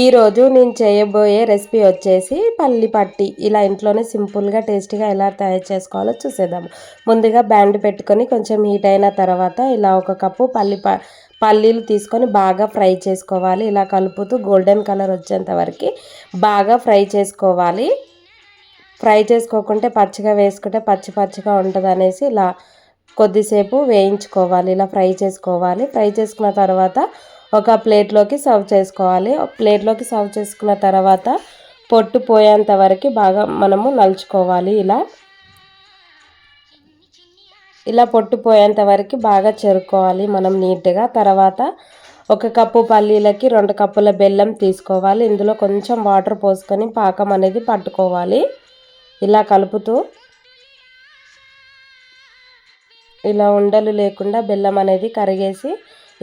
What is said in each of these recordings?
ఈరోజు నేను చేయబోయే రెసిపీ వచ్చేసి పల్లి పట్టి. ఇలా ఇంట్లోనే సింపుల్గా టేస్టీగా ఎలా తయారు చేసుకోవాలో చూసేద్దాము. ముందుగా బ్యాండ్ పెట్టుకొని కొంచెం హీట్ అయిన తర్వాత ఇలా ఒక కప్పు పల్లీలు తీసుకొని బాగా ఫ్రై చేసుకోవాలి. ఇలా కలుపుతూ గోల్డెన్ కలర్ వచ్చేంత వరకు బాగా ఫ్రై చేసుకోవాలి. ఫ్రై చేసుకోకుంటే పచ్చిగా వేసుకుంటే పచ్చిగా ఉంటుంది అనేసి ఇలా కొద్దిసేపు వేయించుకోవాలి. ఇలా ఫ్రై చేసుకోవాలి. ఫ్రై చేసుకున్న తర్వాత ఒక ప్లేట్లోకి సర్వ్ చేసుకోవాలి. ప్లేట్లోకి సర్వ్ చేసుకున్న తర్వాత పొట్టు పోయేంత వరకు బాగా మనము నలుచుకోవాలి. ఇలా పొట్టు పోయేంత వరకు బాగా చెరుకోవాలి మనం నీట్గా. తర్వాత ఒక కప్పు పల్లీలకి 2 కప్పుల బెల్లం తీసుకోవాలి. ఇందులో కొంచెం వాటర్ పోసుకొని పాకం అనేది పట్టుకోవాలి. ఇలా కలుపుతూ ఇలా ఉండలు లేకుండా బెల్లం అనేది కరిగేసి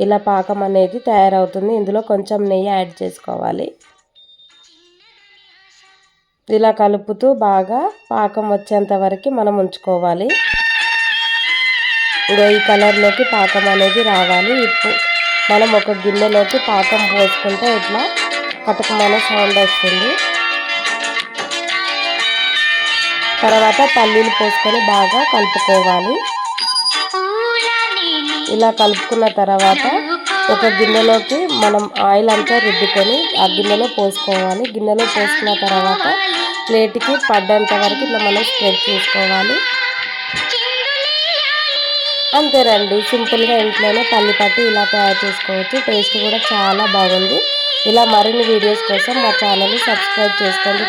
ఇలా పాకం అనేది తయారవుతుంది. ఇందులో కొంచెం నెయ్యి యాడ్ చేసుకోవాలి. ఇలా కలుపుతూ బాగా పాకం వచ్చేంత వరకు మనం ఉంచుకోవాలి. ఈ కలర్లోకి పాకం అనేది రావాలి. ఇప్పుడు మనం ఒక గిన్నెలోకి పాకం పోసుకుంటే ఇట్లా కటకమైన సౌండ్ వస్తుంది. తర్వాత పల్లీలు పోసుకొని బాగా కలుపుకోవాలి. ఇలా కలుపుకున్న తర్వాత ఒక గిన్నెలోకి మనం ఆయిల్ అంతా రుద్దుకొని ఆ గిన్నెలో పోసుకోవాలి. గిన్నెలో పోసుకున్న తర్వాత ప్లేట్కి పడ్డంత వరకు ఇట్లా మనం స్ప్రెడ్ చేసుకోవాలి. అంతేనండి, సింపుల్గా ఇంట్లోనే పల్లి పట్టి ఇలా తయారు చేసుకోవచ్చు. టేస్ట్ కూడా చాలా బాగుంది. ఇలా మరిన్ని వీడియోస్ కోసం మా ఛానల్ని సబ్స్క్రైబ్ చేసుకోండి.